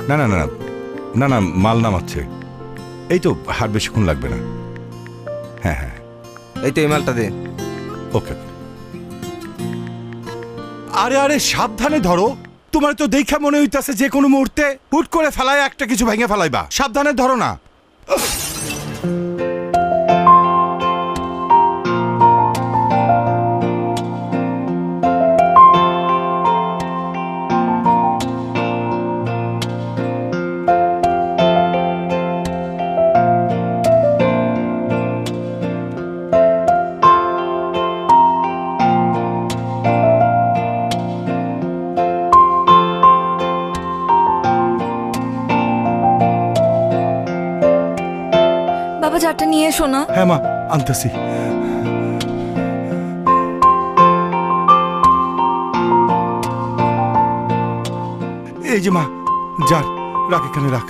না না না না না মাল নামাচ্ছে। এই তো আর বেশিক্ষণ লাগবে না। হ্যাঁ হ্যাঁ এই তো এই মালটা দে। ওকে। আরে আরে সাবধানে ধরো, তোমার তো দেখা মনে হইতাছে যে কোনো মুহূর্তে হুট করে ফেলায় একটা কিছু ভেঙে ফেলাইবা। সাবধানে ধরো না। বাবা চারটা নিয়ে এসো না। হ্যাঁ মা আনতেছি। এই যে মা, যার রাখ, এখানে রাখ,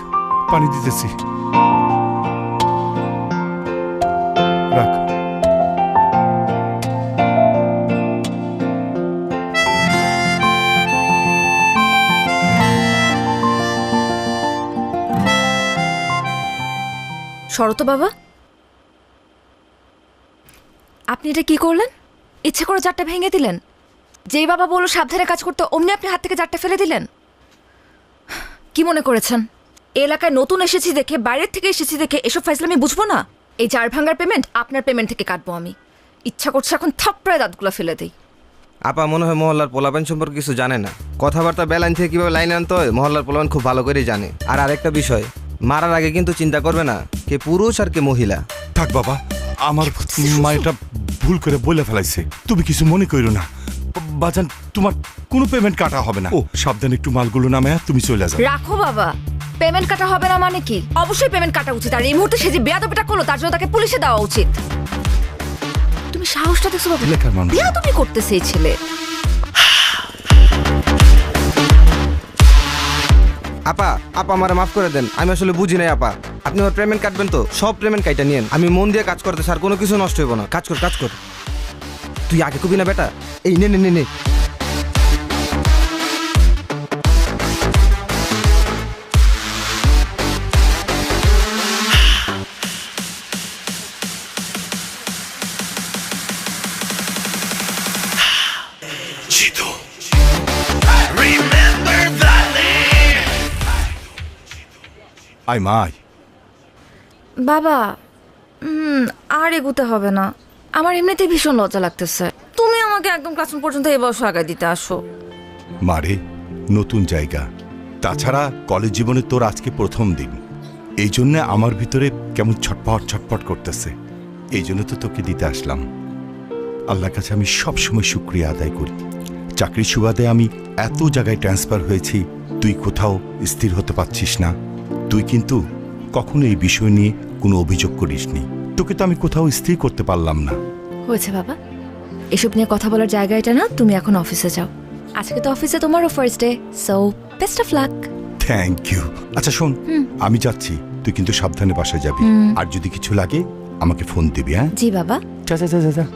পানি দিতেছি, রাখ। শরত বাবা, আপনি এটা কি করলেন? ইচ্ছে করে চারটা ভেঙে দিলেন? যেই বাবা বললো সাবধানে কাজ করতে, অমনি আপনি হাত থেকে চারটা ফেলে দিলেন। কি মনে করেছেন এই এলাকায় নতুন এসেছি দেখে, বাইরের থেকে এসেছি দেখে এসব ফাইজলামি বুঝবো না? এই চার ভাঙার পেমেন্ট আপনার পেমেন্ট থেকে কাটবো আমি। ইচ্ছা করছে এখন থাপ্পড়ায় দাঁতগুলো ফেলে দিই। আপা মনে হয় মহল্লার পোলাপান সম্পর্কে কিছু জানে না। কথাবার্তা বেলাইন থেকে কিভাবে লাইন আনতে হয় মহল্লার পোলাপান খুব ভালো করেই জানে। আর আরেকটা বিষয়, মারার আগে কিন্তু চিন্তা করবে না কে পুরুষ আর কে মহিলা। থাক বাবা, আমার মা এটা ভুল করে বলে ফেলাইছে, তুমি কিছু মনে করো না। বাজান, তোমার কোনো পেমেন্ট কাটা হবে না। ও সাবধানে একটু মালগুলো নামে তুমি চলে যাও। রাখো বাবা, পেমেন্ট কাটা হবে না মানে কি? অবশ্যই পেমেন্ট কাটা উচিত। আর এই মুহূর্তে সে যে বেয়াদবিটা করলো তার জন্য তাকে পুলিশে দেওয়া উচিত। তুমি সাহসটা দেখছো বাবা? লেখার মানুষ বেয়াদবি করতেছে এই ছেলে। আপা আপা আমারে মাফ করে দেন, আমি আসলে বুঝি নাই আপা। আপনি আমার পেমেন্ট কাটবেন তো সব পেমেন্ট কাইটা নিয়েন। আমি মন দিয়ে কাজ করতে স্যার, কোনো কিছু নষ্ট হইব না। কাজ কর কাজ কর। তুই আগে কবি না বেটা, এই নে নে নে নে। আয় মা আয়। বাবা আর এগুতে হবে না, আমার এমনিতে ভীষণ লজ্জা লাগতেছে। তুমি আমাকে একদম ক্লাসরুম পর্যন্ত এই বয়স আগায় দিতে আসো। মারে, নতুন জায়গা, তাছাড়া কলেজ জীবনে তোর আজকে প্রথম দিন, এই জন্য আমার ভিতরে কেমন ছটপট ছটপট করতেছে। এই জন্য তো তোকে দিতে আসলাম। আল্লাহর কাছে আমি সবসময় শুকরিয়া আদায় করি। চাকরির সুবাদে আমি এত জায়গায় ট্রান্সফার হয়েছি, তুই কোথাও স্থির হতে পারছিস না। তুই কিন্তু কখনো এই বিষয় নিয়ে কোনো অভিযোগ করিসনি। তোকে তো আমি কোথাও স্থির করতে পারলাম না। হয়েছে বাবা, এসব নিয়ে কথা বলার জায়গা এটা না। তুমি এখন অফিসে যাও। আজকে তো অফিসে তোমারও first day, so best of luck. Thank you. আচ্ছা শোন, আমি যাচ্ছি, তুই কিন্তু সাবধানে বাসায় যাবি। আর যদি কিছু লাগে আমাকে ফোন দিবি। হ্যাঁ জি বাবা। যা যা যা যা যা।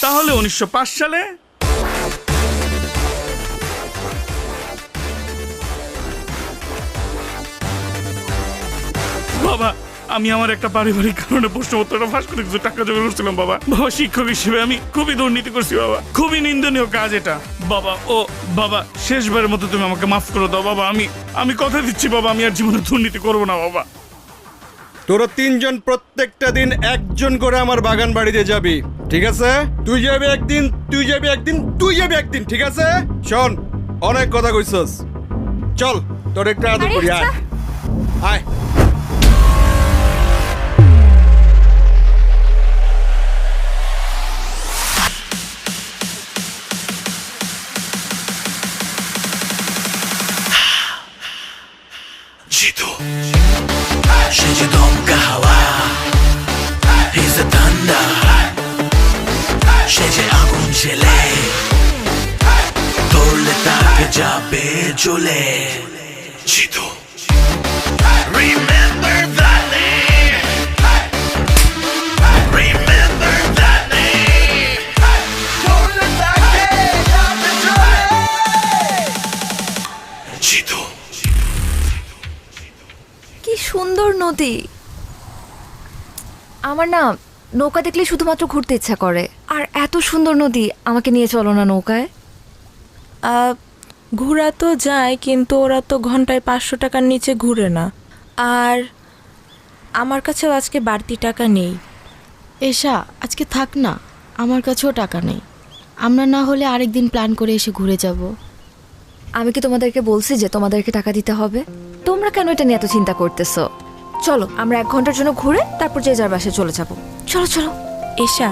তাহলে 1905 সালে বাবা আমি আমার একটা পারিবারিক কারণে প্রশ্নপত্রটা ফাঁস করে কিছু টাকা জোগাড় করছিলাম বাবা। বাবা শিক্ষক হিসেবে আমি খুবই দুর্নীতি করছি বাবা, খুবই নিন্দনীয় কাজ এটা বাবা। ও বাবা, শেষবারের মতো তুমি আমাকে মাফ করে দাও বাবা। আমি কথা দিচ্ছি বাবা, আমি আর জীবনে দুর্নীতি করবো না বাবা। তোরা তিনজন প্রত্যেকটা দিন একজন করে আমার বাগান বাড়িতে যাবি, ঠিক আছে? তুই যাবি একদিন, তুই যাবি একদিন, তুই যাবি একদিন, ঠিক আছে? শোন, অনেক কথা কইছস, চল তোর একটা আদর করি। আয় আয়। Jitu, Shiji Dom Kahawa, he's a thunder. যাবে চলে Jitu Remember that name Remember that name চলে যাবে চলে জিতু কি সুন্দর নদী। আমার না নৌকা দেখলে শুধুমাত্র ঘুরতে ইচ্ছা করে। আর এত সুন্দর নদী, আমাকে নিয়ে চলো না নৌকায়। ঘোরা তো যায়, কিন্তু ওরা তো ঘন্টায় 500 টাকার নিচে ঘুরে না। আর আমার কাছেও আজকে বাড়তি টাকা নেই। এসা আজকে থাক না, আমার কাছেও টাকা নেই। আমরা না হলে আরেকদিন প্ল্যান করে এসে ঘুরে যাব। আমি কি তোমাদেরকে বলছি যে তোমাদেরকে টাকা দিতে হবে? তোমরা কেন এটা নিয়ে এত চিন্তা করতেছো? চলো আমরা 1 ঘন্টার জন্য ঘুরে তারপর যে যার বাসায় চলে যাব। চলো চলো। এশা,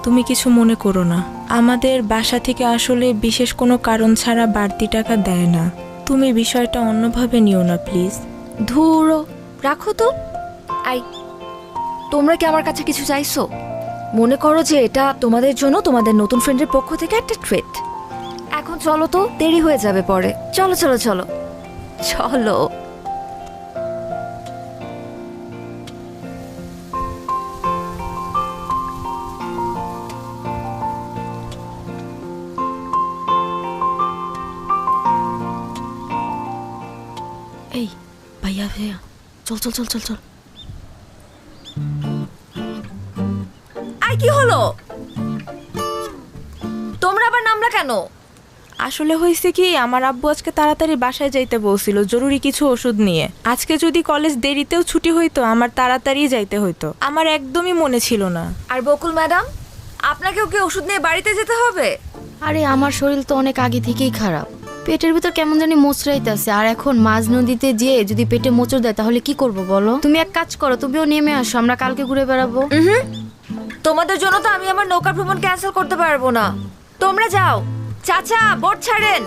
তুমি কিছু মনে করো না, আমাদের বাসা থেকে আসলে বিশেষ কোনো কারণ ছাড়া বাড়তি টাকা দেয় না। তুমি বিষয়টা অন্যভাবে নিও না প্লিজ। ধুরো, রাখো তো। আই, তোমরা কি আমার কাছে কিছু চাইছো? মনে করো যে এটা তোমাদের জন্য তোমাদের নতুন ফ্রেন্ডের পক্ষ থেকে একটা ট্রিট। এখন চলো তো, দেরি হয়ে যাবে পরে। চলো চলো চলো চলো। এই ভাইয়া ভাইয়া, চল চল চল চল চল। আই, কি হলো? তোমরা আবার নামলা কেন? আসলে হয়েছে কি, আমার আব্বু আজকে তাড়াতাড়ি বাসায় যাইতে বলছিল জরুরি কিছু ওষুধ নিয়ে। আজকে যদি কলেজ দেরিতেও ছুটি হইতো, আমার তাড়াতাড়ি যাইতে হইতো। আমার একদমই মনে ছিল না। আর বকুল ম্যাডাম, আপনাকেও কি ওষুধ নিয়ে বাড়িতে যেতে হবে? আরে আমার শরীর তো অনেক আগে থেকেই খারাপ, পেটের ভিতর কেমন জানি মোচড়াইতেছে। আর এখন মাঝ নদীতে যেয়ে যদি পেটে মোচড় দেয় তাহলে কি করব বলো? তুমি এক কাজ করো, তুমিও নেমে আসো, আমরা কালকে ঘুরে বেড়াবো। তোমাদের জন্য তো আমি আমার নৌকা ভ্রমণ ক্যান্সেল করতে পারবো না। তোমরা যাও। চাচা, বোট ছাড়েন।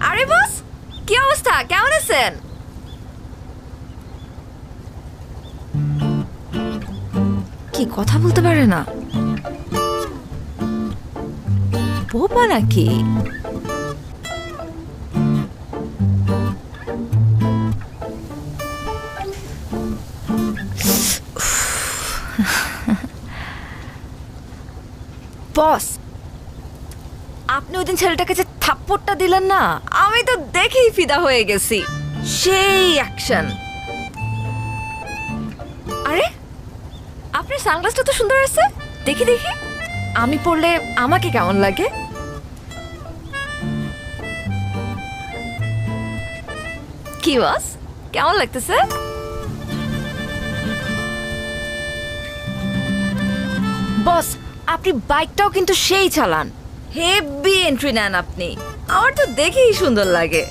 আরে বস, কি অবস্থা? কেমন আছেন? কি কথা বলতে পারে না? বোবা নাকি? বস, আপনি ওই দিন ছেলেটাকে যে থাপ্পড়টা দিলেন না, আমি তো দেখেই ফিদা হয়ে গেছি। সেই অ্যাকশন। আরে, আপনার সানগ্লাসটা তো সুন্দর আছে। দেখি দেখি, আমি পরলে আমাকে কেমন লাগে? কি বস, কেমন লাগতেছে? বস, আপনি বাইকটাও কিন্তু সেই চালান। হেভি এন্ট্রি নেন আপনি। আমার তো দেখেই সুন্দর লাগে।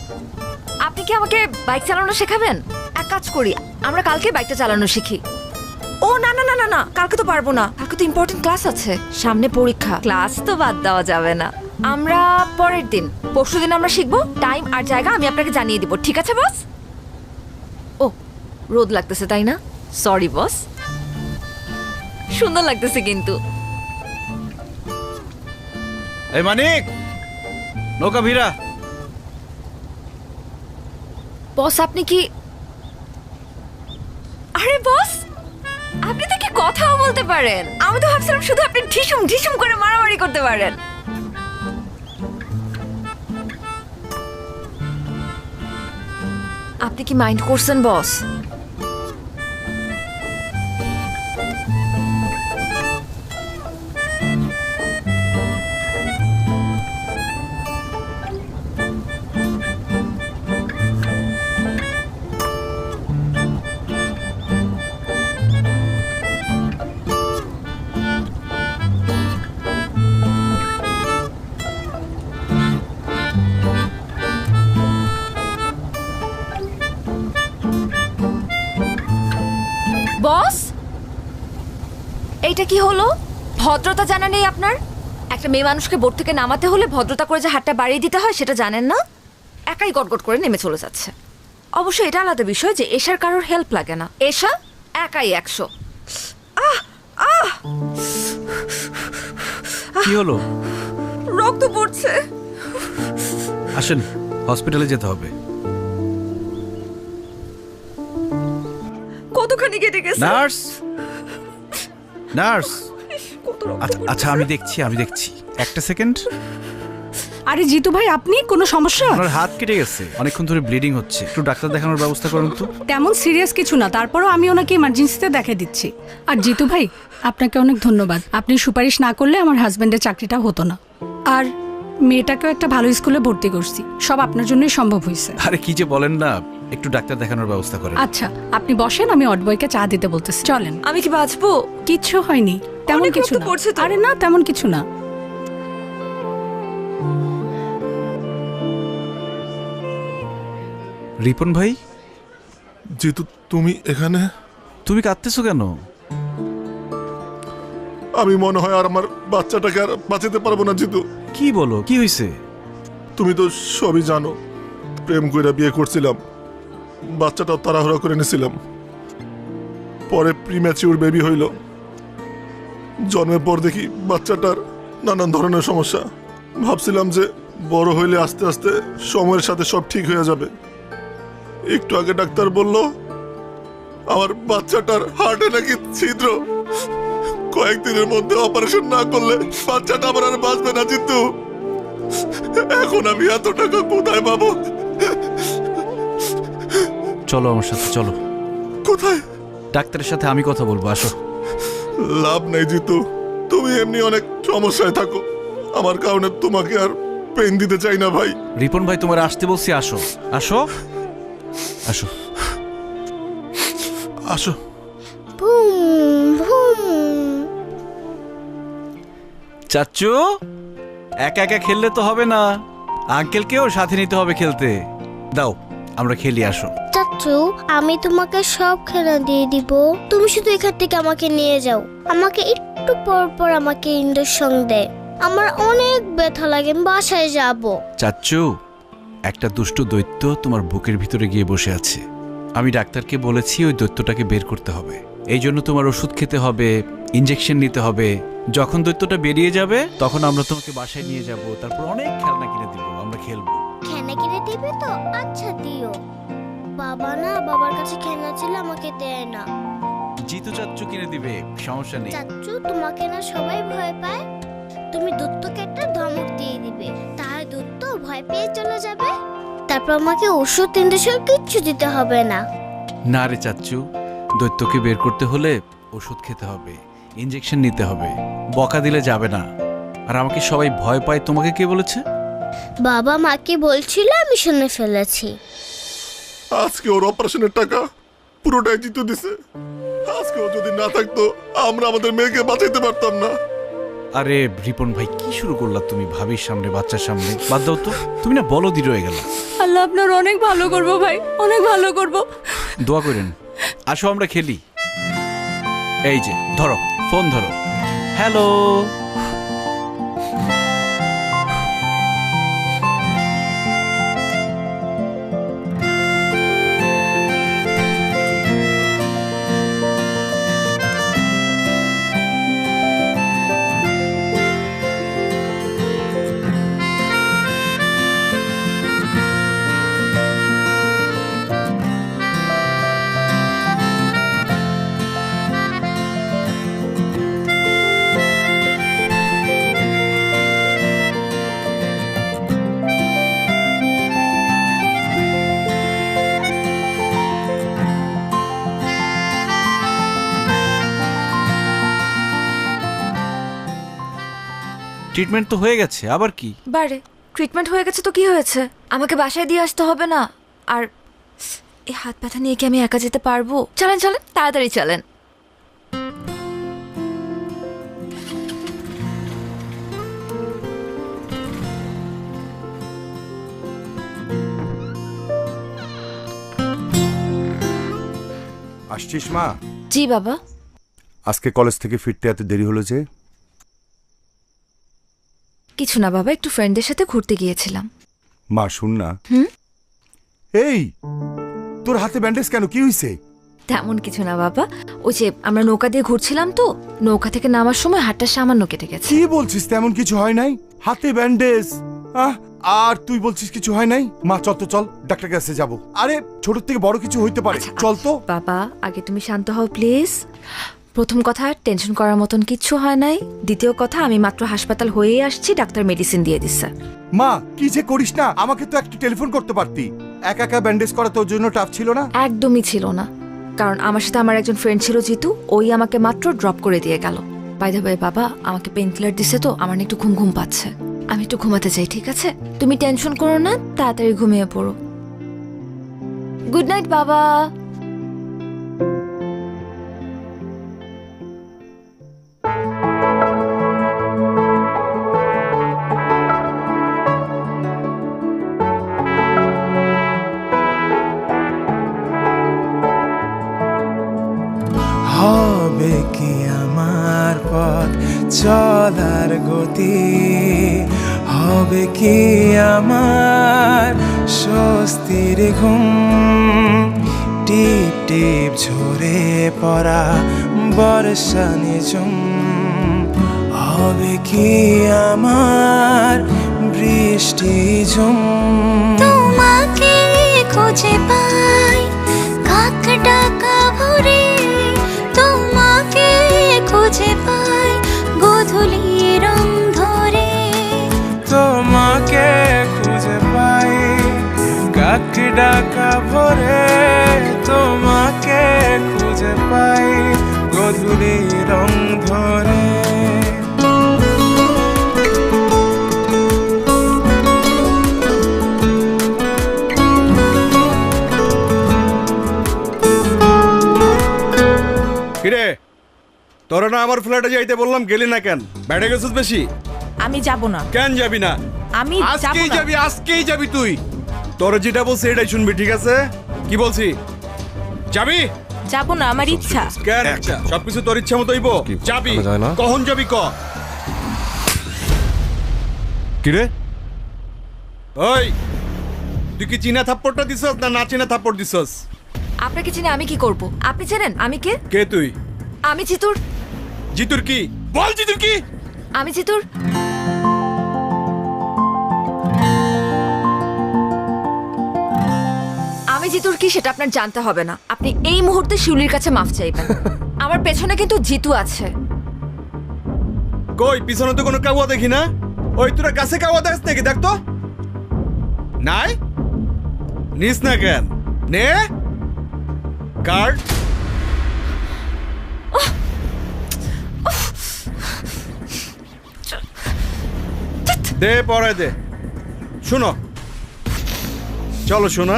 আপনি কি আমাকে বাইক চালানো শেখাবেন? এক কাজ করি, আমরা কালকে বাইকটা চালানো শিখি। ও না না না না না, কালকে তো পারবো না। কালকে তো ইম্পর্টেন্ট ক্লাস আছে, সামনে পরীক্ষা। ক্লাস তো বাদ দেওয়া যাবে না। আমরা পরের দিন, পরশুদিন আমরা শিখবো। টাইম আর জায়গা আমি আপনাকে জানিয়ে দিব, ঠিক আছে বস? ও, রোদ লাগতেছে তাই না? Sorry boss. সুন্দর লাগতেছে কিন্তু। এই মানিক, নৌকা ভিড়া। বস, আপনি কি? আরে বস, আপনি তো কি কথাও বলতে পারেন। আমি তো ভাবছিলাম শুধু আপনি ঢিসুম ঢিসুম করে মারামারি করতে পারেন। আপনি কি মাইন্ড করছেন বস? বস, এইটা কি হলো? ভদ্রতা জানা নেই আপনার? একটা মেয়ে মানুষকে বোট থেকে নামাতে হলে ভদ্রতা করে যে হাতটা বাড়িয়ে দিতে হয় সেটা জানেন না, একাই গটগট করে নেমে চলে যাচ্ছে। অবশ্য এটা আলাদা বিষয় যে এশার কারোর হেল্প লাগে না, এশা একাই 100। কি হলো? রক্ত পড়ছে। আসেন, হসপিটালে যেতে হবে। কতখানি কেটে গেছে? Nurse, nurse. আচ্ছা আচ্ছা, আমি দেখছি একটা সেকেন্ড। আরে জিতু ভাই, আপনি কোনো সমস্যা? আপনার হাত কেটে গেছে, অনেকক্ষণ ধরে ব্লিডিং হচ্ছে, একটু ডাক্তার দেখানোর ব্যবস্থা করুন তো। তেমন সিরিয়াস কিছু না, তারপরও আমি ওনাকে ইমার্জেন্সিতে দেখে দিচ্ছি। আর জিতু ভাই, আপনাকে অনেক ধন্যবাদ। আপনি সুপারিশ না করলে আমার হাজবেন্ডের চাকরিটা হতো না। আর মেয়েটাকেও একটা ভালো স্কুলে ভর্তি করছি, সব আপনার জন্যই সম্ভব হয়েছে। আরে কি যে বলেন না, একটু ডাক্তার দেখানোর ব্যবস্থা করেন। আচ্ছা আপনি বসেন, আমি অডবয়কে চা দিতে বলতেছি। চলেন। আমি কি বাঁচবো? কিচ্ছু হয়নি, তেমন অনেক কিছু রক্ত না। পড়ছে তো। আরে না, তেমন কিছু না। রিপন ভাই, জিতু, তুমি এখানে? তুমি কাঁদতেছো কেন? আমি মনে হয় আর আমার বাচ্চাটাকে আর বাঁচাতে পারবো না জিতু। কি বলো, কি হয়েছে? তুমি তো সবই জানো, প্রেম কইরা বিয়ে করছিলাম, বাচ্চাটাও তাড়াহুড়া করে নিয়েছিলাম। পরে প্রিম্যাচিউর বেবি হইল। জন্মের পর দেখি বাচ্চাটার নানান ধরনের সমস্যা। ভাবছিলাম যে বড় হইলে আস্তে আস্তে সময়ের সাথে সব ঠিক হয়ে যাবে। একটু আগে ডাক্তার বলল আমার বাচ্চাটার হার্টে নাকি ছিদ্র, কয়েকদিনের মধ্যে অপারেশন না করলে বাচ্চাটা আমার আর বাঁচবে না জিতু। এখন আমি এত টাকা কোথায় পাবো? চলো আমার সাথে, চলো। কোথায়? ডাক্তারের সাথে আমি কথা বলবো, আসো। লাভ নেই জিতু, তুমি এমনি অনেক সমস্যায় থাকো, আমার কারণে তোমাকে আর পেন দিতে চাই না ভাই। রিপন ভাই, তোমার আসতে বলছি, আসো আসো আসো আসো। চাচ্চু, একা একা খেললে তো হবে না, আঙ্কেলকেও সাথে নিতে হবে খেলতে। দাও আমরা খেলি, আসো। চাচু, আমি তোমাকে সব খেলা দিয়ে দিব, তুমি শুধু এখান থেকে আমাকে নিয়ে যাও। আমাকে একটু পর পর আমাকে ইঞ্জেকশন দেয়, আমার অনেক ব্যথা লাগে, আমি বাসায় যাব। চাচ্চু, একটা দুষ্ট দৈত্য তোমার বুকের ভিতরে গিয়ে বসে আছে। আমি ডাক্তারকে বলেছি ওই দৈত্যটাকে বের করতে হবে, এই জন্য তোমার ওষুধ খেতে হবে, ইঞ্জেকশন নিতে হবে। যখন দৈত্যটা বেরিয়ে যাবে তখন আমরা তোমাকে বাসায় নিয়ে যাব, তারপর অনেক খেলনা কিনে দিব, আমরা খেলবো। খেলনা কিনে দিবে তো? আচ্ছা দিও। বাবা না, বাবার কাছে খেলনা ছিল, আমাকে দেয় না। জিতু চাচ্চু কিনে দিবে, সমস্যা নেই। চাচু, তোমাকে না সবাই ভয় পায়, তুমি দত্তকে একটা ধমক দিয়ে দিবে, তার দত্ত ভয় পেয়ে চলে যাবে, তারপর আমাকে ওষুধ ইঞ্জেকশন কিচ্ছু দিতে হবে না। না রে চাচ্চু, দৈত্যকে বের করতে হলে ওষুধ খেতে হবে, ইঞ্জেকশন নিতে হবে, বকা দিলে যাবে না। আর আমাকে সবাই ভয় পায়, তোমাকে কে বলেছে? বাবা মাকে বলছিল, আমি শুনে ফেলেছি। আজকে ওর অপারেশনের টাকা পুরোটাই জিতু দিছে। আজকে ও যদি না থাকতো আমরা আমাদের মেয়েকে বাঁচাইতে পারতাম না। আরে রিপন ভাই, কি শুরু করলা তুমি ভাবির সামনে, বাচ্চার সামনে? বাদ দাও তো, তুমি না বলদি রয়ে গেল। আল্লাহ আপনার অনেক ভালো করবো ভাই, অনেক ভালো করবো। দোয়া করেন। আসো আমরা খেলি। এই যে ধরো, ফোন ধরো। হ্যালো। ট্রিটমেন্ট তো হয়ে গেছে, আবার কি? বারে ট্রিটমেন্ট হয়ে গেছে তো কি হয়েছে? আমাকে বাসায় দিয়ে আসতে হবে না? আর এই হাত ব্যথা নিয়ে কি আমি একা যেতে পারবো? চলেন চলেন, তাড়াতাড়ি চলেন। আসছিস মা? জি বাবা। আজকে কলেজ থেকে ফিরতে এত দেরি হলো যে? কিছু না বাবা, একটু ফ্রেন্ডদের সাথে ঘুরতে গিয়েছিলাম। মা শুন না। এই তোর হাতে ব্যান্ডেজ কেন, কি হইছে? তেমন কিছু না বাবা, ওই যে আমরা নৌকা দিয়ে ঘুরছিলাম তো, নৌকা থেকে নামার সময় হাতটা সামান্য কেটে গেছে। কি বলছিস, তেমন কিছু হয় নাই? হাতে ব্যান্ডেজ আর তুই বলছিস কিছু হয় নাই? মা চল তো, চল ডাক্তার কাছে যাব। আরে ছোট থেকে বড় কিছু হইতে পারে, চল তো। বাবা আগে তুমি শান্ত হও প্লিজ। প্রথম কথা, টেনশন করার মতন কিচ্ছু হয় নাই। দ্বিতীয় কথা, আমি মাত্র হাসপাতাল হয়েই আসছি, ডাক্তার মেডিসিন দিয়ে দিচ্ছে। মা কি যে করিস না, আমাকে তো একটু টেলিফোন করতে পারতি। একা একা ব্যান্ডেজ করা তোর জন্য টাফ ছিল না? একদমই ছিল না, কারণ আমার সাথে আমার একজন ফ্রেন্ড ছিল জিতু, ওই আমাকে মাত্র ড্রপ করে দিয়ে গেল। বাই দ্য ওয়ে বাবা, আমাকে পেন কিলার দিছে তো আমার না একটু ঘুম ঘুম পাচ্ছে, আমি একটু ঘুমাতে চাই। ঠিক আছে, তুমি টেনশন করো না, তাড়াতাড়ি ঘুমিয়ে পড়ো। গুড নাইট বাবা। হবে কি আমার পথ চলার গতি, হবে কি আমার স্বস্তির ঘুম, টিপ টিপ ঝরে পড়া বর্ষা নিঝুম, হবে কি আমার বৃষ্টি ঝুম। তোমাকে খুঁজে পাই কাক ডাকা ভরে, তোমাকে খুঁজে পাই গোধূলি রং ধরে, তোমাকে খুঁজে পাই কাক ডাকা ভরে, তোমাকে খুঁজে পাই গোধূলি রং ধরে। কিরে তোরা না আমার ফ্ল্যাটে যাইতে বললাম, গেলি না কেন? বেড়ে গেছিস বেশি? আমি যাব না। কেন যাবি না? আমি যাব আজকেই না। যাবি, আজকেই যাবি তুই। তোর যেটা বলছি এটাই শুনবি, ঠিক আছে? কি বলছি, যাবি? যাব না, আমার ইচ্ছা। কেন ইচ্ছা? সবকিছু তোর ইচ্ছা মতো হইব? যাবি, কখন যাবি ক? কিরে ওই তুই কি চীনা থাপ্পড়টা দিছস না না চীনা থাপ্পড় দিছস? আপনাকে চিনে আমি কি করব? আপনি জানেন আমি কে? কে তুই? আমি জিতুর। জিতুর কি? বল জিতুর কি? আমি জিতুর আমি জিতুর কি সেটা আপনার জানতে হবে না। আপনি এই মুহূর্তে শিউলির কাছে মাফ চাইবেন। আমার পেছনে কিন্তু জিতু আছে। কই পিছনে তো কোনো কাউয়া দেখি না। ওই তোরা গাছে কাউয়া দেখ নাকি? দেখ তো। নাই নিস না কেন? নে কার্ড দে, পরে দে। শোনো, চলো শোনা,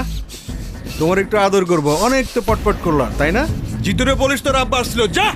তোমার একটু আদর করবো। অনেক তো পটপট করলাম, তাই না? জিতুরে বলিস তোর আব্বা আসছিল, যা।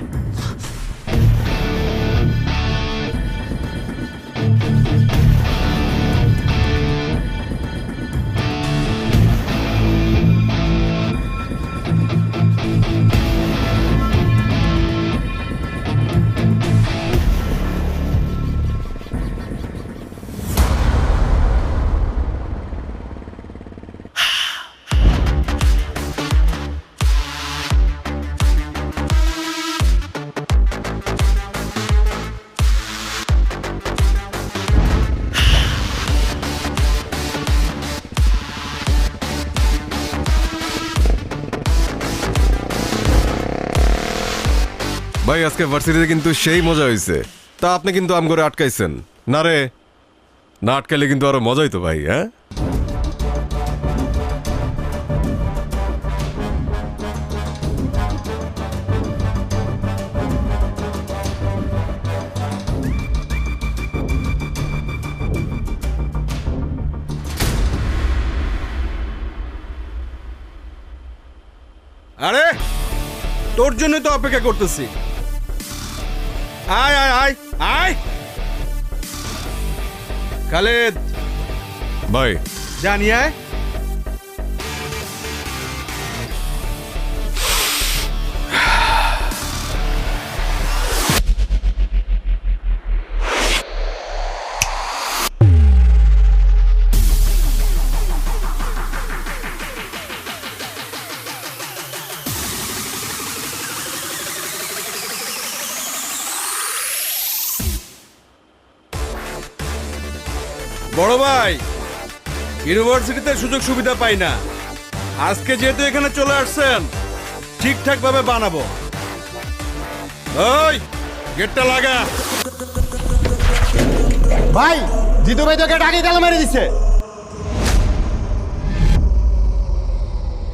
ভাই আজকে ভার্সিটিতে কিন্তু সেই মজা হয়েছে। তা আপনি কিন্তু আম করে আটকাইছেন না রে? না আটকাইলে কিন্তু আরো মজা হইতো ভাই। হ্যাঁ আরে তোর জন্য তো অপেক্ষা করতেছি। আয় আয় আয় আয় খালেদ ভাই, জানি আয়। বড় ভাই ইউনিভার্সিটিতে সুযোগ সুবিধা পাই না, আজকে যেহেতু এখানে চলে আসছেন ঠিকঠাক ভাবে বানাবো। ওই গেটটা লাগা। ভাই জিতু ভাই তো গেট আগে তালা মেরে দিচ্ছে।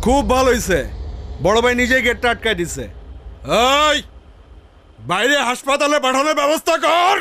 খুব ভালো হয়েছে, বড় ভাই নিজেই গেটটা আটকায় দিচ্ছে। ওই বাইরে হাসপাতালে পাঠানোর ব্যবস্থা কর।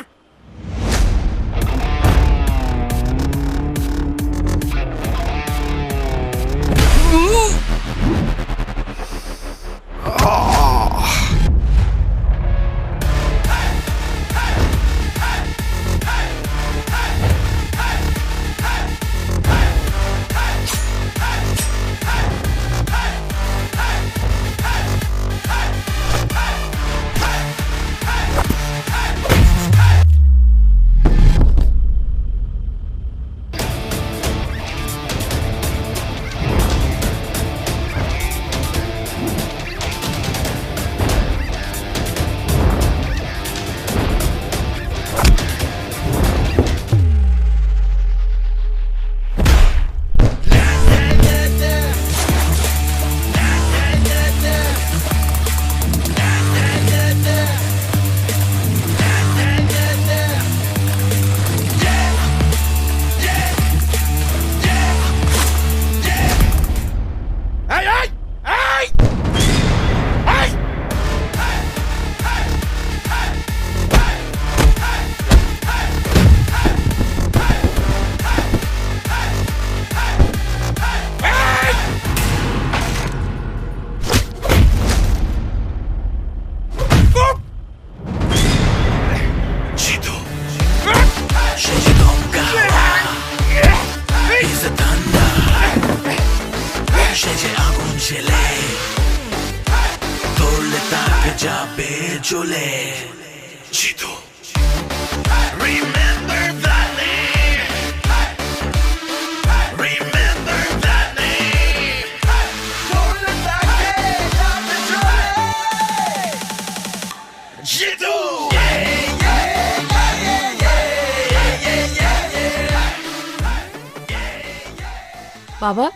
বাবা,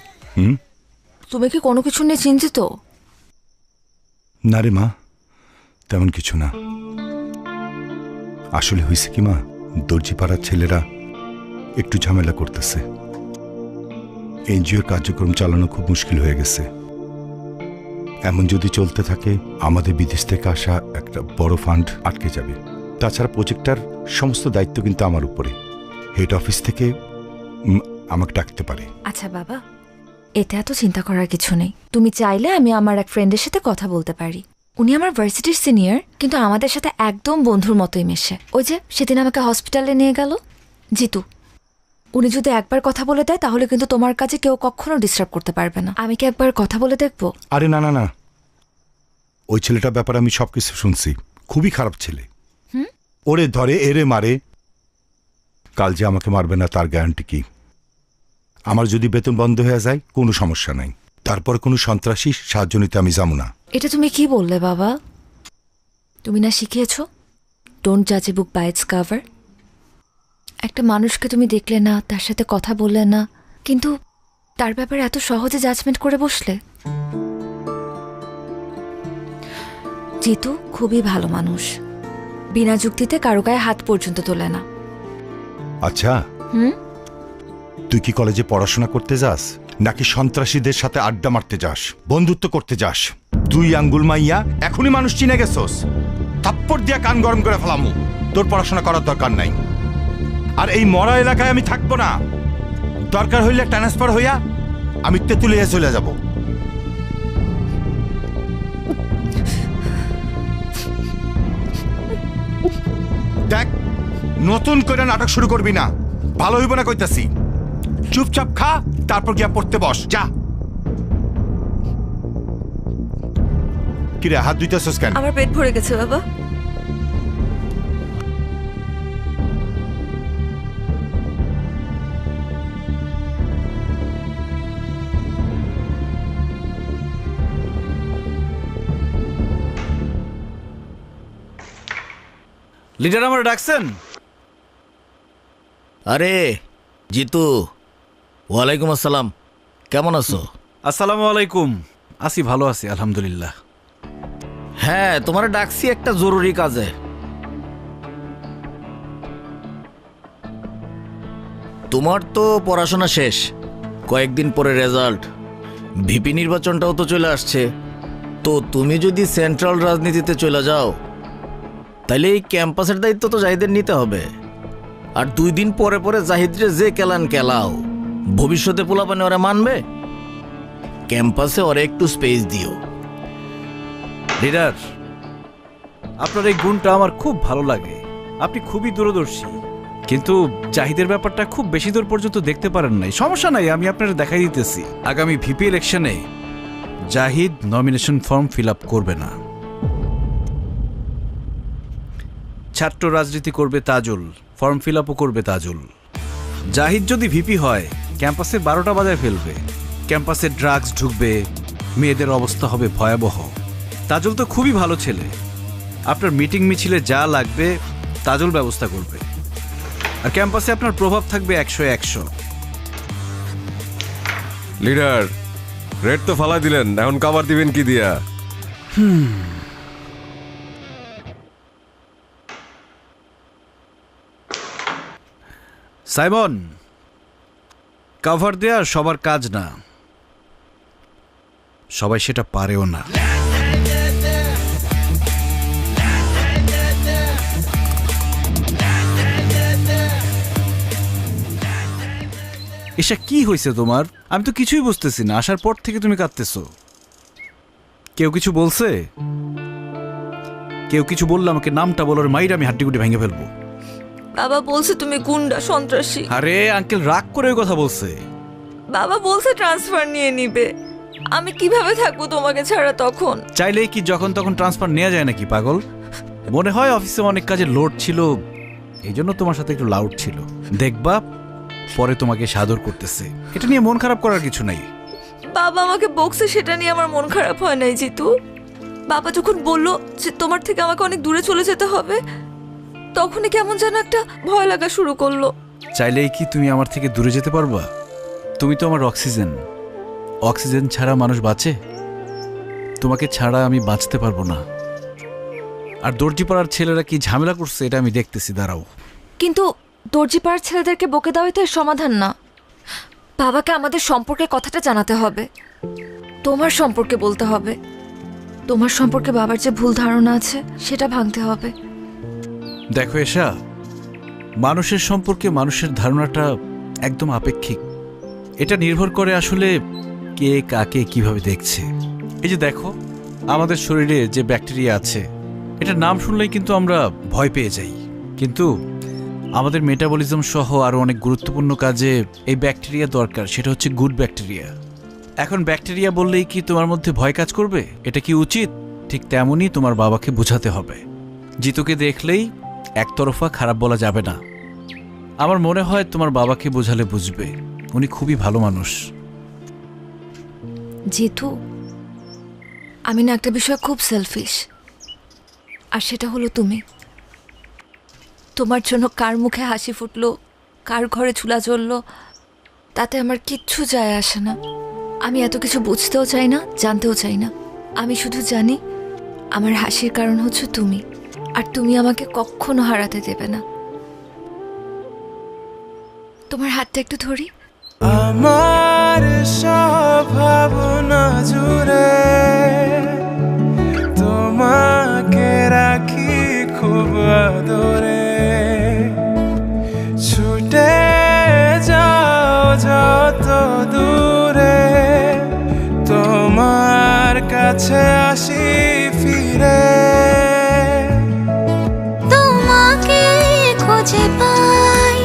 তুমি কি কোনো কিছু নিয়ে চিন্তিত? না রে মা, তেমন কিছু না। আসলে হয়েছে কি মা, দর্জি পাড়ার ছেলেরা একটু ঝামেলা করতেছে। এনজিওর কার্যক্রম চালানো খুব মুশকিল হয়ে গেছে। এমন যদি চলতে থাকে আমাদের বিদেশ থেকে আসা একটা বড় ফান্ড আটকে যাবে। তাছাড়া প্রজেক্টটার সমস্ত দায়িত্ব কিন্তু আমার উপরে। হেড অফিস থেকে আমাকে ডাকতে পারে। আচ্ছা বাবা, এটা এত চিন্তা করার কিছু নেই। তুমি চাইলে আমি আমার এক ফ্রেন্ডের সাথে কথা বলতে পারি। উনি আমার ভার্সিটির সিনিয়র, কিন্তু আমাদের সাথে একদম বন্ধুর মতোই মেশে। ওই যে সেদিন আমাকে হসপিটালে নিয়ে গেল জিতু, উনি যদি একবার কথা বলে দেয় তাহলে কিন্তু তোমার কাছে কেউ কখনো ডিস্টার্ব করতে পারবে না। আমি কি একবার কথা বলে দেখবো? আরে না না না, ওই ছেলেটার ব্যাপারে আমি সবকিছু শুনছি। খুবই খারাপ ছেলে। ওরে ধরে এরে মারে, কাল যে আমাকে মারবে না তার গ্যারান্টি কি? আমার যদি বেতন বন্ধ হয়ে যায় কোনো সমস্যা নাই, তারপর কোনো সন্ত্রাসী সাহায্য নিতে আমি যাবো না। এটা তুমি কি বললে বাবা? তুমি না শিখিয়েছ ডোন্ট জাজ এ বুক বাই ইটস কভার? একটা মানুষকে তুমি দেখলে না, তার সাথে কথা বললে না, কিন্তু তার ব্যাপারে এত সহজে জাজমেন্ট করে বসলে। জিতু খুবই ভালো মানুষ, বিনা যুক্তিতে কারো গায়ে হাত পর্যন্ত তোলে না। আচ্ছা, তুই কি কলেজে পড়াশোনা করতে যাস নাকি সন্ত্রাসীদের সাথে আড্ডা মারতে যাস, বন্ধুত্ব করতে যাস? দুই আঙ্গুল মাইয়া এখনই মানুষ চিনে গেছস, থাপ্পড় দিয়া কান গরম করে ফেলামু। তোর পড়াশোনা করার দরকার নাই। আর এই মরা এলাকায় আমি থাকবো না। দরকার হইলে ট্রান্সফার হইয়া আমি তেঁতুলিয়া চলে যাব। দেখ, নতুন করে নাটক শুরু করবি না, ভালো হইব না কইতাছি। চুপচাপ খা, তারপর গিয়া পড়তে বস, যা। কিরে হাত ধুইতেছস কেন? আমার পেট ভরে গেছে বাবা। লিডার আমার ডাকছেন? আরে জিতু, ওয়ালাইকুম আসসালাম, কেমন আছো? আসসালামু আলাইকুম। আছি, ভালো আছি আলহামদুলিল্লাহ। হ্যাঁ, তোমার ডাকছি একটা জরুরি কাজে। তোমার তো পড়াশোনা শেষ, কয়েকদিন পরে রেজাল্ট, ভিপি নির্বাচনটাও তো চলে আসছে। তো তুমি যদি সেন্ট্রাল রাজনীতিতে চলে যাও তাহলে এই ক্যাম্পাসের দায়িত্ব তো জাহিদের নিতে হবে। আর 2 দিন পরে পরে জাহিদরে যে কেলান কেলাও, ভবিষ্যতে পোলাপানে ওরা মানবে? ক্যাম্পাসে ওরা একটু স্পেস দিও। লিডার, আপনার এই গুণটা আমার খুব ভালো লাগে। আপনি খুবই দূরদর্শী, কিন্তু জাহিদের ব্যাপারটা খুব বেশি দূর পর্যন্ত দেখতে পারেন নাই। সমস্যা নাই, আমি আপনার দেখাই দিতেছি। আগামী ভিপি ইলেকশনে Zahid nomination form fill up করবে না। ছাত্র রাজনীতি করবে তাজুল, ফর্ম ফিল আপও করবে তাজুল। জাহিদ যদি ভিপি হয় ক্যাম্পাসে 12টা বাজায় ফেলবে, ক্যাম্পাসে ড্রাগস ঢুকবে, মেয়েদের অবস্থা হবে ভয়াবহ। তাজুল তো খুবই ভালো ছেলে, আপনার মিটিং মিছিলে যা লাগবে তাজুল ব্যবস্থা করবে। আর ক্যাম্পাসে আপনার প্রভাব থাকবে 100-100। লিডার, রেড তো ফালাই দিলেন, এখন কাভার দিবেন কি দিয়া? সাইমন, কভার দেয়া সবার কাজ না, সবাই সেটা পারেও না। এসা কি হয়েছে তোমার? আমি তো কিছুই বুঝতেছি না। আসার পর থেকে তুমি কাঁদতেছো। কেউ কিছু বলছে? কেউ কিছু বললে আমাকে নামটা বলার মাইর আমি হাড্ডিগুটি ভেঙে ফেলবো। বাবা বলছে তুমি গুন্ডা, সন্ত্রাসী। আরে আঙ্কেল রাগ করে ওই কথা বলছে। বাবা বলছে ট্রান্সফার নিয়ে নিবে। আমি কিভাবে থাকবো তোমাকে ছাড়া তখন? চাইলেই কি যখন তখন ট্রান্সফার নেওয়া যায় নাকি পাগল? মনে হয় অফিসে অনেক কাজের লোড ছিল, এই জন্য তোমার সাথে একটু লাউড ছিল। দেখবা পরে তোমাকে সাদর করতেছে, এটা নিয়ে মন খারাপ করার কিছু নাই। বাবা আমাকে বকছে, সেটা নিয়ে আমার মন খারাপ হয় নাই জিতু। বাবা যখন বললো যে তোমার থেকে আমাকে অনেক দূরে চলে যেতে হবে, তখনই কেমন যেন একটা ভয় লাগা শুরু করলো। চাইলেই কি তুমি আমার থেকে দূরে যেতে পারবা? তুমি তো আমার অক্সিজেন। অক্সিজেন ছাড়া মানুষ বাঁচে? তোমাকে ছাড়া আমি বাঁচতে পারবো না। আর দর্জিপাড়ার ছেলেরা কি ঝামেলা করছে এটা আমি দেখতেছি, দাঁড়াও। কিন্তু দর্জিপাড়ার ছেলেদেরকে বকে দেওয়াই তো এর সমাধান না। বাবাকে আমাদের সম্পর্কে কথাটা জানাতে হবে, তোমার সম্পর্কে বলতে হবে। তোমার সম্পর্কে বাবার যে ভুল ধারণা আছে সেটা ভাঙতে হবে। দেখো এশা, মানুষের সম্পর্কে মানুষের ধারণাটা একদম আপেক্ষিক। এটা নির্ভর করে আসলে কে কাকে কিভাবে দেখছে। এই যে দেখো, আমাদের শরীরে যে ব্যাকটেরিয়া আছে, এটা নাম শুনলেই কিন্তু আমরা ভয় পেয়ে যাই। কিন্তু আমাদের মেটাবলিজম সহ আরও অনেক গুরুত্বপূর্ণ কাজে এই ব্যাকটেরিয়া দরকার, সেটা হচ্ছে গুড ব্যাকটেরিয়া। এখন ব্যাকটেরিয়া বললেই কি তোমার মধ্যে ভয় কাজ করবে? এটা কি উচিত? ঠিক তেমনই তোমার বাবাকে বোঝাতে হবে। জিতুকে দেখলেই একতরফা খারাপ বলা যাবে না। আমার মনে হয় তোমার বাবাকে বোঝালে বুঝবে, উনি খুবই ভালো মানুষ। জিতু, আমি না একটা বিষয় খুব সেলফিশ, আর সেটা হলো তুমি। তোমার জন্য কার মুখে হাসি ফুটলো, কার ঘরে চুলা জ্বললো, তাতে আমার কিচ্ছু যায় আসে না। আমি এত কিছু বুঝতেও চাই না, জানতেও চাই না। আমি শুধু জানি আমার হাসির কারণ হচ্ছে তুমি, আর তুমি আমাকে কখনো হারাতে দেবে না। তোমার হাতটা একটু ধরি। আমার সব ভাবনা জুড়ে তোমাকে রাখি খুব আদরে। ছুটে যাও যত দূরে, তোমার কাছে আসি ফিরে। তোমাকে খুঁজে পাই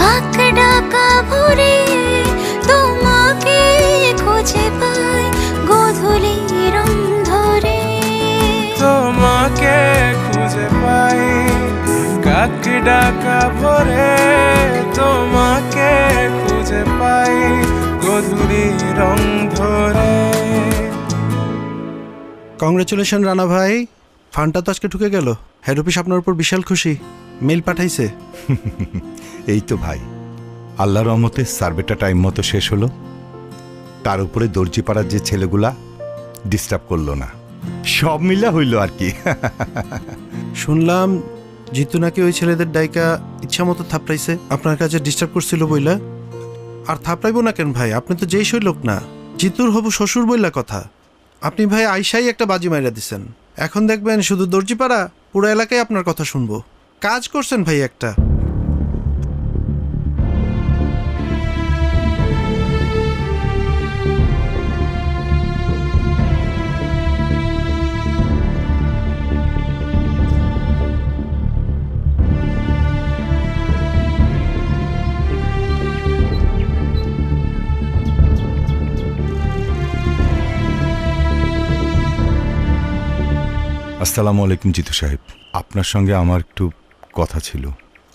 কাক ডাকা ভোরে, তোমাকে খুঁজে পাই গোধূলির অন্ধরে। তোমাকে খুঁজে পাই কাক ডাকা ভোরে, তোমাকে খুঁজে পাই গধূলির রং ধরে। কংগ্রেচুলেশন রানা ভাই, ফান্ডটা তো আজকে ঢুকে গেল। হেড অফিস আপনার উপর বিশাল খুশি, মেল পাঠাইছে। এই তো ভাই, আল্লাহর রহমতে সার্ভেটা টাইম মতো শেষ হলো। তার উপরে দর্জিপাড়ার যে ছেলেগুলা ডিস্টার্ব করলো না, সব মিলা হইল আর কি। শুনলাম জিতু নাকি ওই ছেলেদের ডাইকা ইচ্ছা মতো থাপড়াইছে, আপনার কাছে ডিস্টার্ব করছিল বইলা। আর থাপড়াইব না কেন ভাই, আপনি তো যেই সই লোক না, জিতুর হবু শ্বশুর বইলা কথা। আপনি ভাই আইসাই একটা বাজি মাইরা দিছেন, এখন দেখবেন শুধু দর্জিপাড়া পুরো এলাকায় আপনার কথা শুনবো। কাজ করছেন ভাই একটা। আসসালামু আলাইকুম জিতু সাহেব, আপনার সঙ্গে আমার একটু কথা ছিল,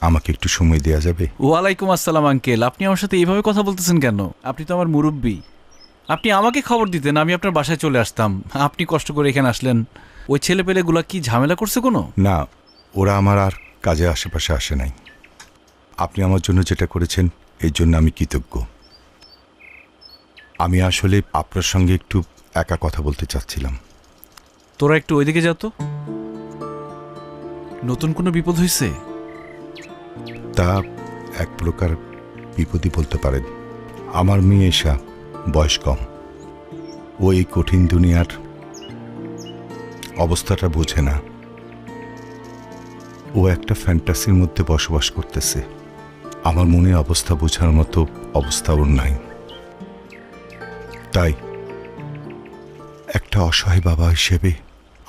আমাকে একটু সময় দেওয়া যাবে? ওয়ালাইকুম আসসালাম আঙ্কেল, আপনি আমার সাথে এইভাবে কথা বলতেছেন কেন? আপনি তো আমার মুরব্বী। আপনি আমাকে খবর দিতেন, আমি আপনার বাসায় চলে আসতাম। আপনি কষ্ট করে এখানে আসলেন। ওই ছেলেপেলেগুলা কি ঝামেলা করছে কোনো? না, ওরা আমার আর কাজে আশেপাশে আসে নাই। আপনি আমার জন্য যেটা করেছেন এই জন্য আমি কৃতজ্ঞ। আমি আসলে আপনার সঙ্গে একটু একা কথা বলতে চাচ্ছিলাম। তোরা একটু ওইদিকে যা তো। নতুন কোনো বিপদ হয়েছে? তা এক প্রকার বিপদই বলতে পারেন। আমার মেয়ে এসা বয়স কম, ও এই কঠিন দুনিয়ার অবস্থাটা বোঝে না। ও একটা ফ্যান্টাসির মধ্যে বসবাস করতেছে। আমার মনে অবস্থা বোঝার মতো অবস্থা ওর নাই। তাই একটা অসহায় বাবা হিসেবে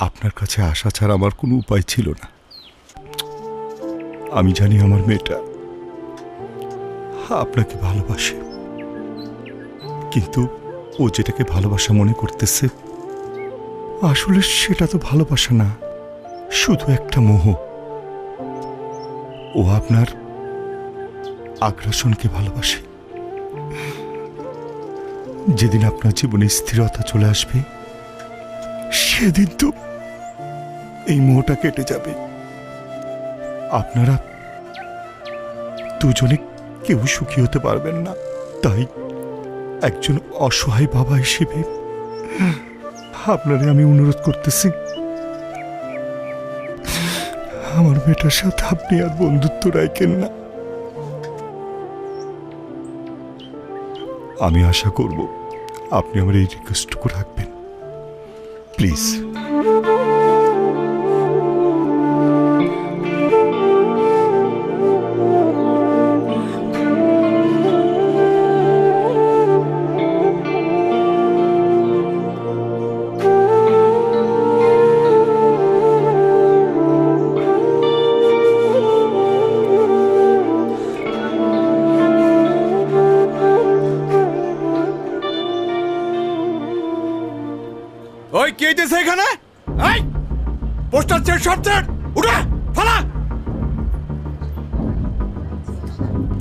আপনার কাছে আসা ছাড়া আমার কোনো উপায় ছিল না। আমি জানি আমার মেয়েটা আপনাকে ভালোবাসে, কিন্তু ও যেটাকে ভালোবাসা মনে করতেছে আসলে সেটা তো ভালোবাসা না, শুধু একটা মোহ। ও আপনার আগ্রাসনকে ভালোবাসে। যেদিন আপনার জীবনে স্থিরতা চলে আসবে সেদিন তো এই মোহটা কেটে যাবে। আপনারা দুজনে কেউ সুখী হতে পারবেন না। তাই একজন অসহায় বাবা হিসেবে আপনারে আমি অনুরোধ করতেছি, আমার বেটার সাথে আপনি আর বন্ধুত্ব রাখেন না। আমি আশা করব আপনি আমার এই রিকোয়েস্টটুকু রাখবেন, প্লিজ। ওই কে দিয়েছে এখানে? এই পোস্টার চেট সব চেট উঠা ফালা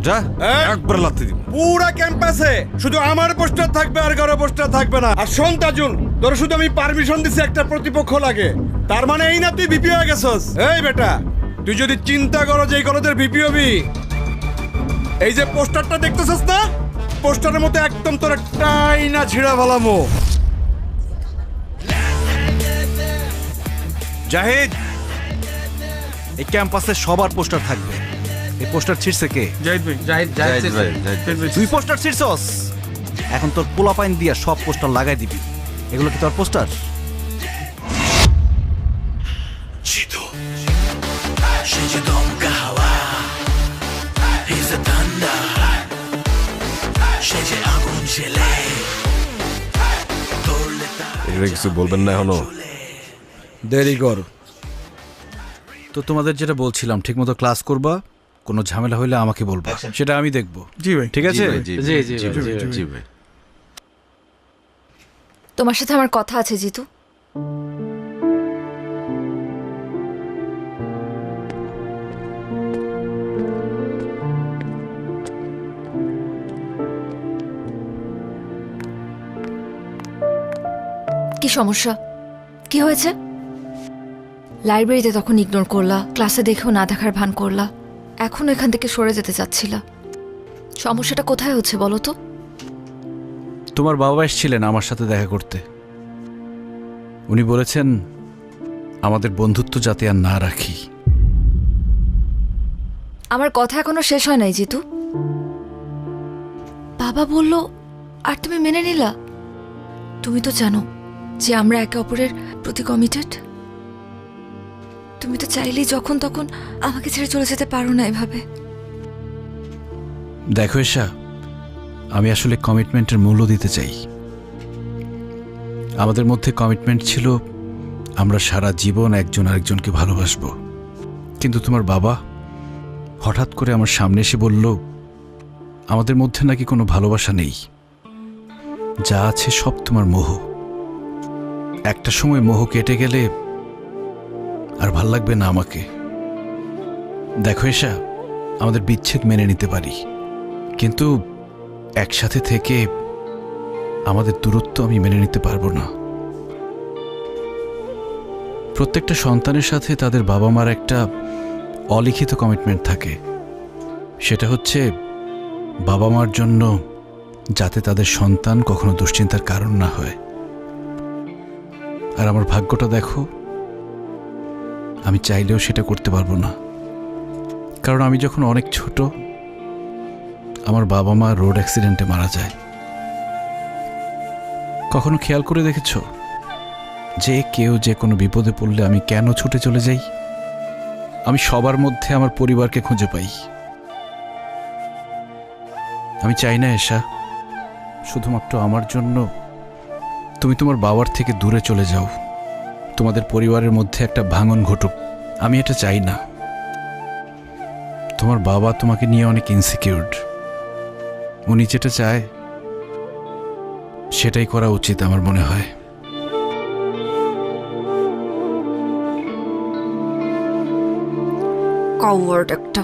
যা একবার লাথি দিব। পুরা ক্যাম্পাসে শুধু আমার পোস্টার থাকবে আর কারো পোস্টার থাকবে না। আর শোন তাজুল, তোর শুধু আমি পারমিশন দিছি একটা প্রতিপক্ষ লাগে, তার মানে এই না তুই ভিপি হয়ে গেছস। এই বেটা, তুই যদি চিন্তা করো যে এই কলেজের ভিপি হবি, এই যে পোস্টারটা দেখতেছস না, পোস্টারের মতো একদম তোর একটাই না ছিঁড়া ভালামো। জাহিদ, এই ক্যাম্পাসে সবার পোস্টার থাকবে। এই পোস্টার ছিঁড়ছে কে? জাহিদ ভাই। জাহিদ ভাই। তুই পোস্টার ছিঁড়ছস, এখন তোর পোলাপাইন দিয়া সব পোস্টার লাগাই দিবি। এগুলো কি তোর poster? Chido, she's dom kahawa. He's a thunder. She's agun chile. এটা কিছু বলবেন না এখনো? দেরি কর। তো তোমাদের যেটা বলছিলাম, ঠিকমতো ক্লাস করবা, কোনো ঝামেলা হইলে আমাকে বলবা, সেটা আমি দেখবো। জি ভাই। ঠিক আছে? জি ভাই। তোমার সাথে আমার কথা আছে জিতু। কি সমস্যা? কি হয়েছে? লাইব্রেরিতে তখন ইগনোর করলা, ক্লাসে দেখেও না দেখার ভান করলা, এখন এখান থেকে সরে যেতে চাচ্ছিলা। সমস্যাটা কোথায় হচ্ছে বলো তো? তোমার বাবা এসেছিলেন আমার সাথে দেখা করতে। উনি বলেছেন আমাদের বন্ধুত্ব যাতে আর না রাখি। আমার কথা এখনো শেষ হয় নাই জিতু। বাবা বলল আর তুমি মেনে নিলা? তুমি তো জানো যে আমরা একে অপরের প্রতি কমিটেড। তুমি তো চাইলেই যখন তখন আমাকে ছেড়ে চলে যেতে পারো না এভাবে। দেখো এশা, আমি আসলে কমিটমেন্টের মূল্য দিতে চাই। আমাদের মধ্যে কমিটমেন্ট ছিল আমরা সারা জীবন একজন আরেকজনকে ভালোবাসবো। কিন্তু তোমার বাবা হঠাৎ করে আমার সামনে এসে বলল আমাদের মধ্যে নাকি কোনো ভালোবাসা নেই, যা আছে সব তোমার মোহ। একটা সময় মোহ কেটে গেলে আর ভাল লাগবে না আমাকে। দেখো এশা, আমাদের বিচ্ছেদ মেনে নিতে পারি, কিন্তু একসাথে থেকে আমাদের দূরত্ব আমি মেনে নিতে পারবো না। প্রত্যেকটা সন্তানের সাথে তাদের বাবা মার একটা অলিখিত কমিটমেন্ট থাকে, সেটা হচ্ছে বাবা মার জন্য যাতে তাদের সন্তান কখনো দুশ্চিন্তার কারণ না হয়। আর আমার ভাগ্যটা দেখো, আমি চাইলেও সেটা করতে পারবো না। কারণ আমি যখন অনেক ছোট, আমার বাবা মা রোড অ্যাক্সিডেন্টে মারা যায়। কখনো খেয়াল করে দেখেছ যে কেউ যে কোনো বিপদে পড়লে আমি কেন ছুটে চলে যাই? আমি সবার মধ্যে আমার পরিবারকে খুঁজে পাই। আমি চাই না এশা শুধুমাত্র আমার জন্য তুমি তোমার বাবার থেকে দূরে চলে যাও, তোমাদের পরিবারের মধ্যে একটা ভাঙন ঘটুক। আমি এটা চাই না। তোমার বাবা তোমাকে নিয়ে অনেক ইনসিকিউরড। উনি যেটা চায় সেটাই করা উচিত আমার মনে হয়। কাউয়ার্ড একটা।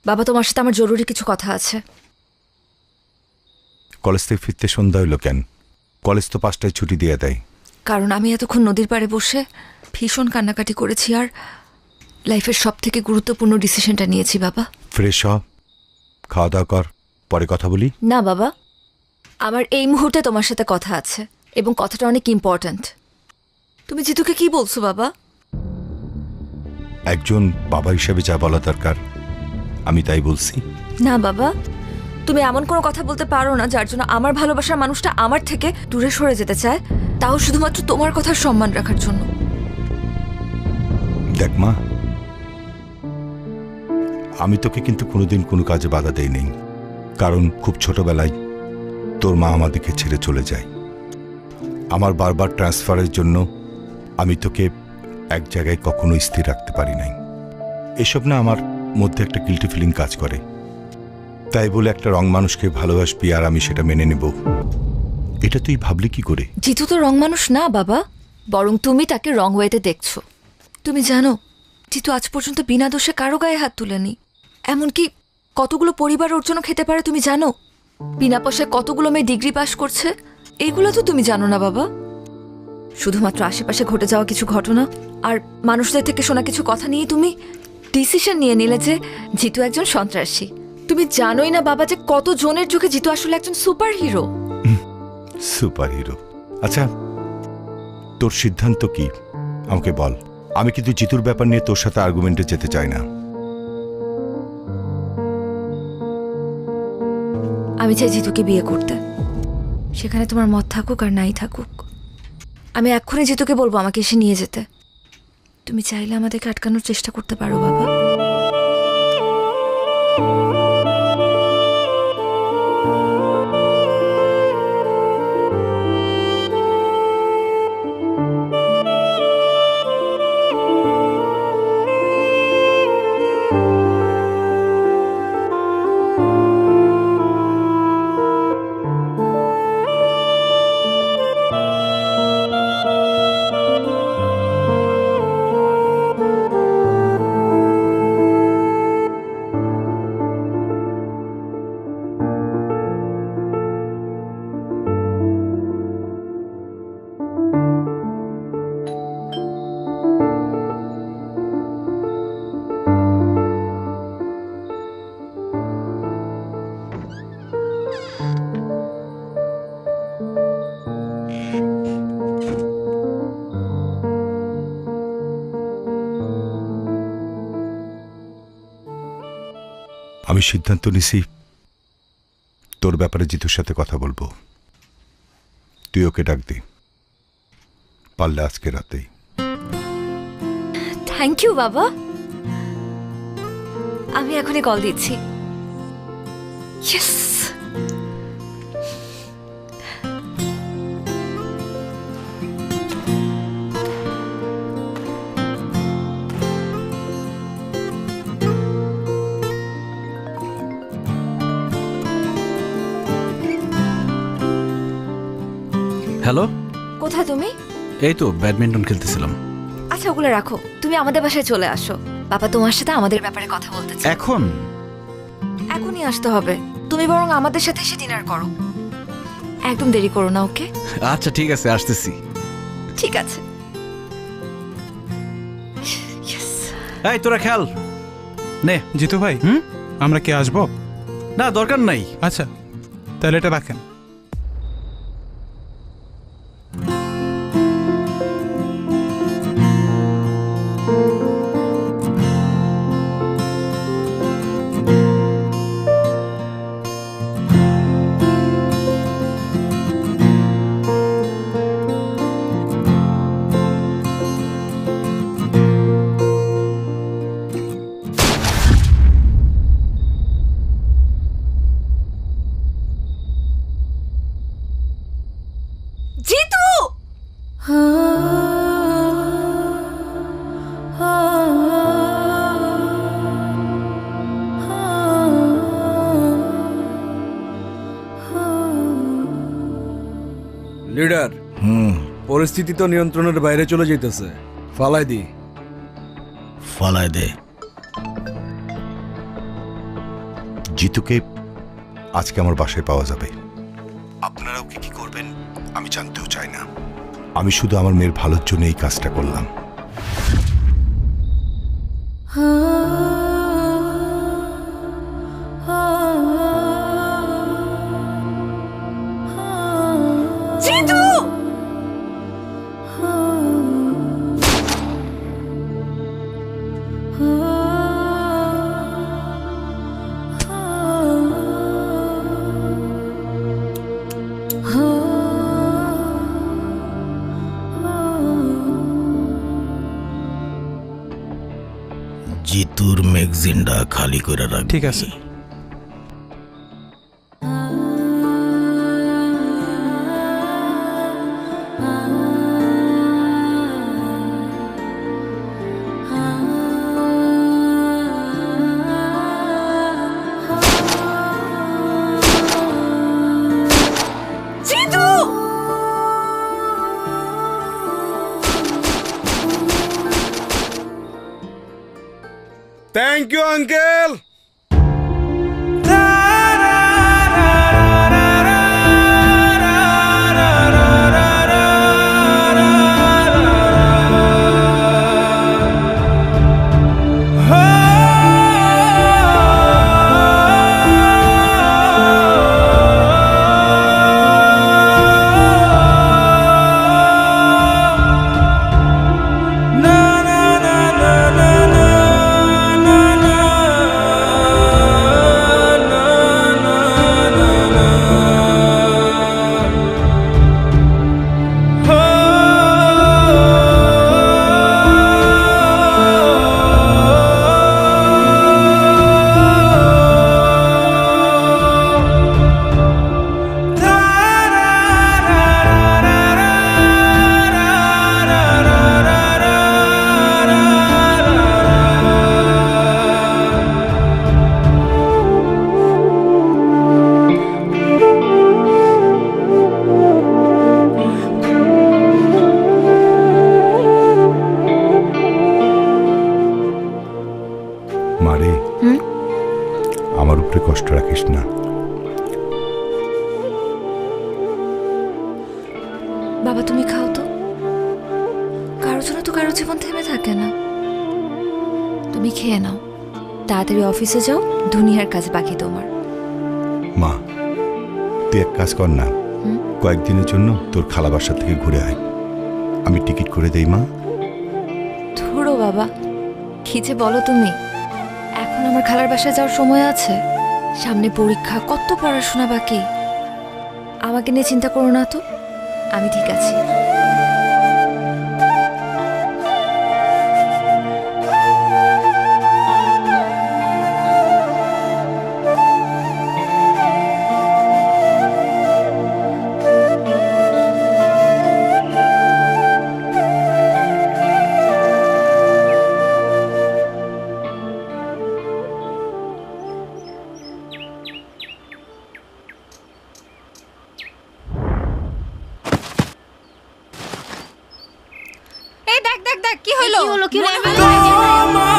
বাবা, তোমার সাথে আমার জরুরি কিছু কথা আছে। কলেজ থেকে ফিরতে সন্ধ্যা হইল কেন? কলেজ তো 5টায় ছুটি দিয়ে দেয়। কারণ আমি এতক্ষণ নদীর পাড়ে বসে ভীষণ কান্নাকাটি করেছি আর লাইফের সব থেকে গুরুত্বপূর্ণ ডিসিশনটা নিয়েছি বাবা। ফ্রেশ হ, খাওয়া দাওয়া কর, পরে কথা বলি। না বাবা, আমার এই মুহূর্তে তোমার সাথে কথা আছে এবং কথাটা অনেক ইম্পর্ট্যান্ট। তুমি জিতুকে কি বলছো বাবা? একজন বাবা হিসেবে যা বলা দরকার আমি তাই বলছি। না বাবা, তুমি এমন কোনো কথা বলতে পারো না যার জন্য আমার ভালোবাসার মানুষটা আমার থেকে দূরে সরে যেতে চায়, তাও শুধুমাত্র তোমার কথার সম্মান রাখার জন্য। দেখ মা, আমি তোকে কিন্তু কোনোদিন কোনো কাজে বাধা দেই নেই, কারণ খুব ছোটবেলায় তোর মা আমাদেরকে ছেড়ে চলে যায়। আমার বারবার ট্রান্সফারের জন্য আমি তোকে এক জায়গায় কখনো স্থির রাখতে পারি নাই। এসব না আমার মধ্যে একটা গিল্টি ফিলিং কাজ করে। তাই বলে একটা রং মানুষকে ভালোবাসবি আর আমি সেটা মেনে নেব, এটা তুই ভাবলি কি করে? জিতু তো রং মানুষ না বাবা, বরং তুমি তাকে রং ওয়েতে দেখছো। তুমি জানো জিতু আজ পর্যন্ত বিনা দোষে কারো গায়ে হাত তুলেনি। এমনকি কতগুলো পরিবার ওর জন্য খেতে পারে তুমি জানো? বিনা পয়সায় কতগুলো মেয়ে ডিগ্রি পাস করছে, এগুলো তো তুমি জানো না বাবা। শুধুমাত্র আশেপাশে ঘটে যাওয়া কিছু ঘটনা আর মানুষদের থেকে শোনা কিছু কথা নিয়ে তুমি ডিসিশন নিয়ে নিলে যে জিতু একজন সন্ত্রাসী। তুমি জানোই না বাবা যে কত জনের চোখে জিতু আসলে একজন সুপার হিরো। Super hero? আচ্ছা, তোর সিদ্ধান্ত কি আমাকে বল। আমি কিন্তু জিতুর ব্যাপার নিয়ে তোর সাথে আর্গুমেন্টে যেতে চাই না। আমি চাই জিতুকে বিয়ে করতে, সেখানে তোমার মত থাকুক আর নাই থাকুক। আমি এক্ষুনি জিতুকে বলবো আমাকে এসে নিয়ে যেতে। তুমি চাইলে আমাদেরকে আটকানোর চেষ্টা করতে পারো বাবা। আমি সিদ্ধান্ত নিছি তোর ব্যাপারে জিতুর সাথে কথা বলবো। তুই ওকে ডাক দে, পারলে আজকে রাতেই। থ্যাংক ইউ বাবা, আমি এখনই কল দিচ্ছি। ইয়েস। হ্যালো, কোথায় তুমি? এই তো ব্যাডমিন্টন খেলতেছিলাম। আচ্ছা ওগুলো রাখো, তুমি আমাদের বাসায় চলে আসো। বাবা তোমার সাথে আমাদের ব্যাপারে কথা বলতে চায়। এখন? এখনই আসতে হবে। তুমি বরং আমাদের সাথে এসে ডিনার করো, একদম দেরি করো না, ওকে? আচ্ছা ঠিক আছে, আসতেছি। ঠিক আছে। এই তোরা খেল নে। জিতু ভাই, আমরা কি আসবো? না, দরকার নাই। আচ্ছা তাহলে এটা রাখেন। জিতু! লিডার, পরিস্থিতি তো নিয়ন্ত্রণের বাইরে চলে যেতেছে, ফালাই দি। ফালাই দে। জিতুকে আজকে আমার বাসায় পাওয়া যাবে। আপনারাও কি করবেন আমি জানতেও চাই না। আমি শুধু আমার মেয়ের ভালোর জন্য এই কাজটা করলাম। জিতু! জিতুর ম্যাগজিনটা খালি করে রাখ। ঠিক আছে। জিতু! Thank you uncle. মারে, আমার উপরে কষ্ট রাখিস না। বাবা তুমি খাও তো, কারোর জন্য তো কারো জীবন থেমে থাকে না। তুমি খেয়ে নাও, তাড়াতাড়ি অফিসে যাও, দুনিয়ার কাজ বাকি তোমার। মা, তুই এক কাজ কর না, কয়েকদিনের জন্য তোর খালা বাসা থেকে ঘুরে আয়। আমি টিকিট করে দেই মা। ধুরো বাবা, কি যে বলো তুমি। এখন এখন আমার খালার বাসায় যাওয়ার সময় আছে? সামনে পরীক্ষা, কত পড়াশোনা বাকি। আমাকে নিয়ে চিন্তা করো না তো, আমি ঠিক আছি। এই দেখ দেখ দেখ কি হলো? কি হলো? কি হলো? মনে হয়-